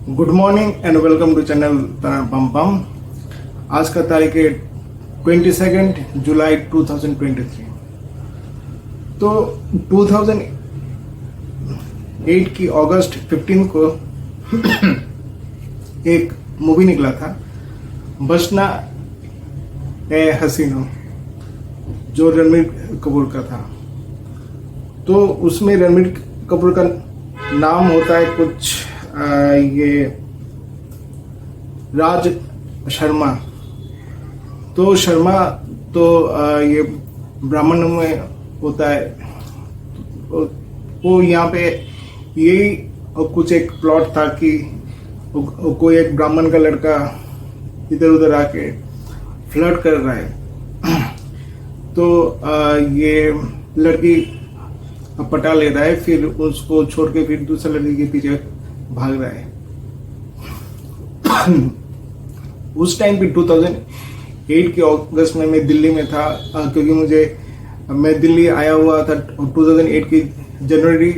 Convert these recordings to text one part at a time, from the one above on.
Good morning and welcome to channel पम पम। आज का तारीख है 22 जुलाई 2023। तो 2008 की अगस्त 15 को एक मूवी निकला था, बचना ए हसीनो, जो रणबीर कपूर का था। तो उसमें रणबीर कपूर का नाम होता है कुछ ये राज शर्मा। तो शर्मा तो ये ब्राह्मण में होता है। वो यहाँ पे यही कुछ एक प्लॉट था कि कोई एक ब्राह्मण का लड़का इधर उधर आके फ्लर्ट कर रहा है। तो ये लड़की पटा ले रहा है, फिर उसको छोड़ के फिर दूसरे लड़की के पीछे भाग रहा है। उस टाइम पे 2008 के अगस्त में मैं दिल्ली में था, क्योंकि मैं दिल्ली आया हुआ था 2008 की जनवरी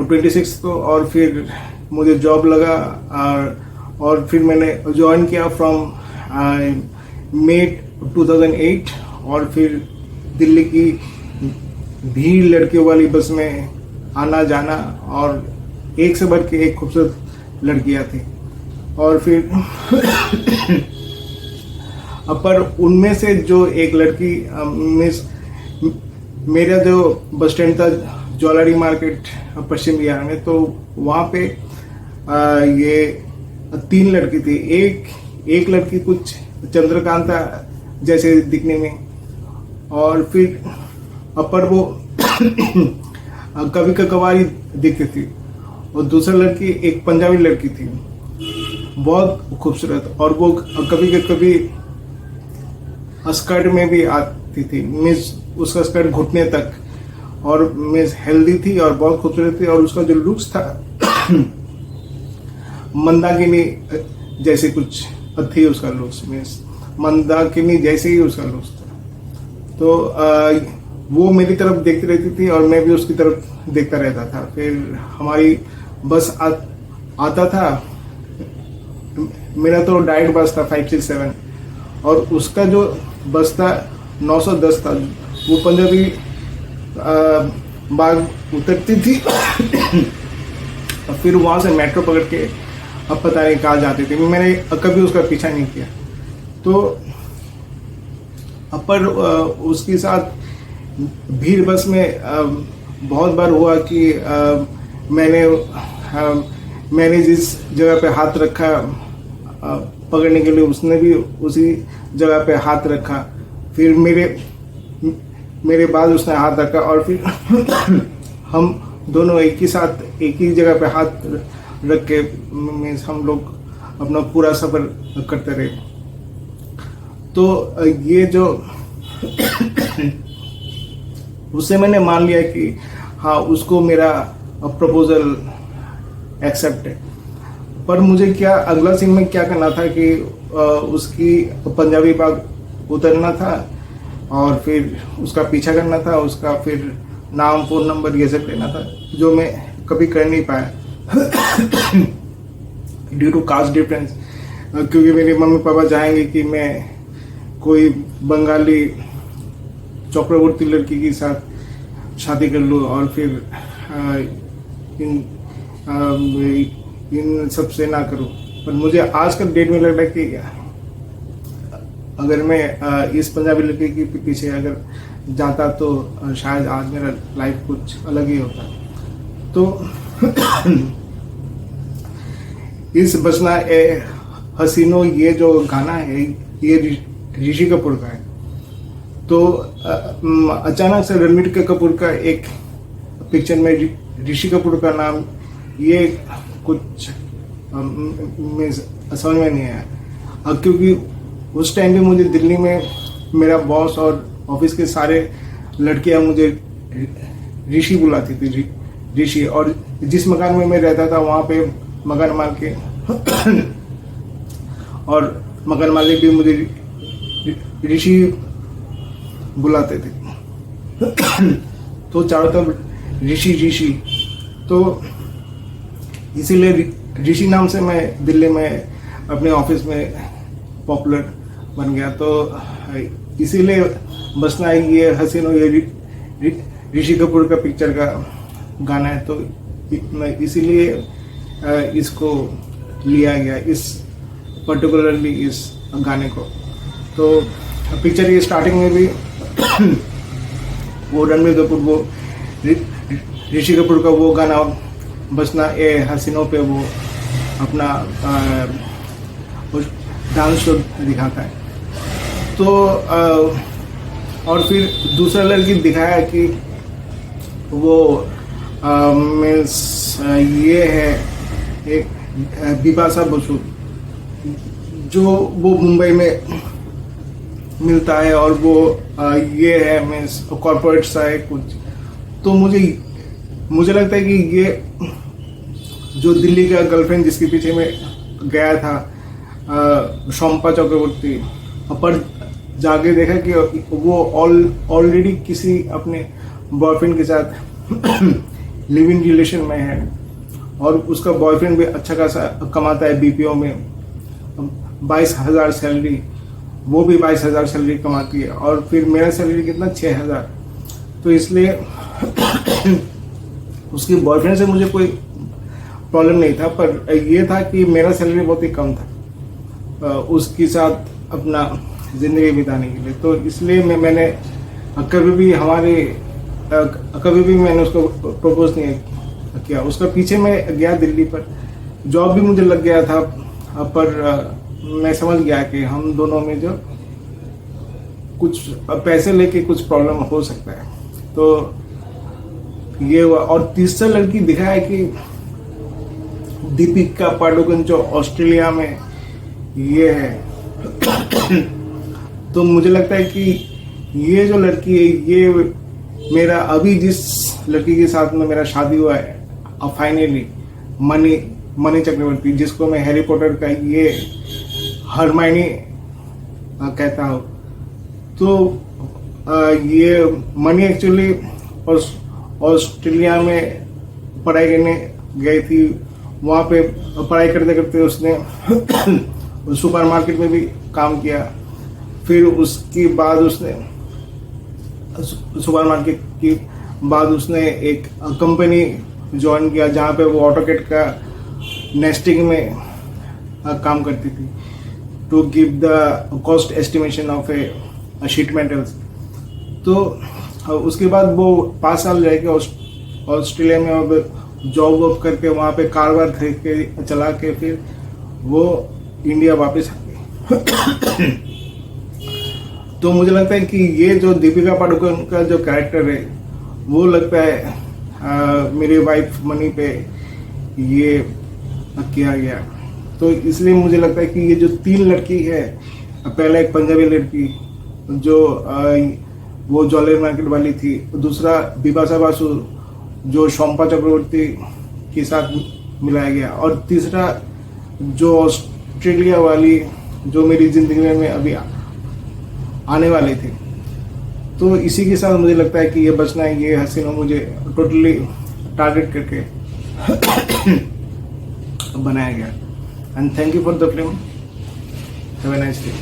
26 को, और फिर मुझे जॉब लगा और फिर मैंने ज्वाइन किया फ्रॉम मई 2008। और फिर दिल्ली की भीड़ लड़कियों वाली बस में आना जाना, और एक से बढ़ के एक खूबसूरत लड़कियां थी। और फिर पर उनमें से जो एक लड़की मेरा जो बस स्टैंड था ज्वेलरी मार्केट पश्चिम बिहार में, तो वहाँ पे ये 3 लड़की थी। एक लड़की कुछ चंद्रकांता जैसे दिखने में, और फिर अपर वो कभी कभारी दिखती थी, और दूसरा लड़की एक पंजाबी लड़की थी, बहुत खूबसूरत, और वो कभी स्कर्ट में भी आती थी, मीन्स उसका स्कर्ट घुटने तक, और मीन्स हेल्दी थी और बहुत खूबसूरत थी। और उसका जो लुक्स था मंदाकिनी जैसे कुछ थी, उसका लुक्स मीन्स मंदाकिनी जैसे ही उसका लुक्स था। तो वो मेरी तरफ देखती रहती थी और मैं भी उसकी तरफ देखता रहता था। फिर हमारी बस आता था, मेरा तो डायरेक्ट बस था 567, और उसका जो बस था 910 था। वो पंजाबी बाग उतरती थी और फिर वहाँ से मेट्रो पकड़ के अब पता नहीं कहाँ जाती थी। मैंने कभी उसका पीछा नहीं किया। तो पर उसके साथ भीड़ बस में बहुत बार हुआ कि मैंने जिस जगह पे हाथ रखा पकड़ने के लिए, उसने भी उसी जगह पे हाथ रखा। फिर मेरे बाद उसने हाथ रखा, और फिर हम दोनों एक ही साथ एक ही जगह पे हाथ रख के हम लोग अपना पूरा सफर करते रहे। तो ये जो उससे मैंने मान लिया कि हाँ, उसको मेरा प्रपोजल एक्सेप्ट है। पर मुझे क्या अगला सीन में क्या करना था कि उसकी पंजाबी बाग उतरना था, और फिर उसका पीछा करना था, उसका फिर नाम फ़ोन नंबर ये सब लेना था, जो मैं कभी कर नहीं पाया ड्यू टू कास्ट डिफरेंस। क्योंकि मेरे मम्मी पापा चाहेंगे कि मैं कोई बंगाली चक्रवर्ती लड़की के साथ शादी कर लूँ, और फिर इन सब से ना करूँ। पर मुझे आज का डेट में लग रहा है कि अगर मैं इस पंजाबी लड़की के पीछे अगर जाता तो शायद आज मेरा लाइफ कुछ अलग ही होता। तो इस बचना ए हसीनो, ये जो गाना है ये ऋषि कपूर का है। तो अचानक से रणबीर कपूर का एक पिक्चर में ऋषि कपूर का नाम, ये कुछ समझ में नहीं आया। क्योंकि उस टाइम पे मुझे दिल्ली में मेरा बॉस और ऑफिस के सारे लड़कियां मुझे ऋषि बुलाती थी, ऋषि। और जिस मकान में मैं रहता था वहाँ पे मकान मालिक और मकान मालिक भी मुझे ऋषि बुलाते थे। तो चारों तरफ ऋषि। तो इसीलिए ऋषि नाम से मैं दिल्ली में अपने ऑफिस में पॉपुलर बन गया। तो इसीलिए बसना ये हसीनो ये ऋषि कपूर का पिक्चर का गाना है, तो इसीलिए इसको लिया गया, इस पर्टिकुलरली इस गाने को। तो पिक्चर की स्टार्टिंग में भी वो रणबीर कपूर वो ऋषि कपूर का वो गाना बसना ए हसीनों पे वो अपना डांस शो दिखाता है। तो और फिर दूसरा लड़की दिखाया कि वो मीन्स ये है एक बिपाशा बसु, जो वो मुंबई में मिलता है और वो ये है मीन्स कॉर्पोरेट सा है कुछ। तो मुझे लगता है कि ये जो दिल्ली का गर्लफ्रेंड जिसके पीछे में गया था शोम्पा चक्रवर्ती, पर जाके देखा कि वो ऑलरेडी किसी अपने बॉयफ्रेंड के साथ लिव इन रिलेशन में है और उसका बॉयफ्रेंड भी अच्छा खासा कमाता है बीपीओ में, 22,000 सैलरी, वो भी 22,000 सैलरी कमाती है और फिर मेरा सैलरी कितना 6,000। तो इसलिए उसके बॉयफ्रेंड से मुझे कोई प्रॉब्लम नहीं था, पर ये था कि मेरा सैलरी बहुत ही कम था उसके साथ अपना ज़िंदगी बिताने के लिए। तो इसलिए मैंने कभी भी मैंने उसको प्रपोज नहीं किया। उसका पीछे मैं गया दिल्ली पर, जॉब भी मुझे लग गया था, पर मैं समझ गया कि हम दोनों में जो कुछ पैसे लेके कुछ प्रॉब्लम हो सकता है। तो ये हुआ। और तीसरा लड़की दिखा है कि दीपिका पाडुकोन जो ऑस्ट्रेलिया में ये है। तो मुझे लगता है कि ये जो लड़की है, ये मेरा अभी जिस लड़की के साथ में मेरा शादी हुआ है फाइनली, मनी चक्रवर्ती, जिसको मैं हैरी पॉटर का ये हरमाइनी कहता हूँ। तो ये मनी एक्चुअली ऑस्ट्रेलिया में पढ़ाई करने गई थी। वहाँ पे पढ़ाई करते करते उसने सुपरमार्केट में भी काम किया। फिर उसके बाद उसने सुपरमार्केट के बाद उसने एक कंपनी ज्वाइन किया जहाँ पे वो ऑटोकेड का नेस्टिंग में काम करती थी, to give the cost estimation of a sheet metals. तो उसके बाद वो 5 साल रह के ऑस्ट्रेलिया में अब जॉब वॉब करके वहाँ पे कार खरीद के चला के फिर वो इंडिया वापस आ गई। तो मुझे लगता है कि ये जो दीपिका पाडुकोन का जो कैरेक्टर है वो लगता है मेरी वाइफ मनी पे ये किया गया। तो इसलिए मुझे लगता है कि ये जो 3 लड़की है, पहला एक पंजाबी लड़की जो वो ज्वेलरी मार्केट वाली थी, दूसरा बिपाशा बासु जो शोम्पा चक्रवर्ती के साथ मिलाया गया, और तीसरा जो ऑस्ट्रेलिया वाली जो मेरी जिंदगी में अभी आने वाले थे। तो इसी के साथ मुझे लगता है कि ये बचना है ये हसीनों मुझे टोटली टारगेट करके बनाया गया। And thank you for the film. Have a nice day.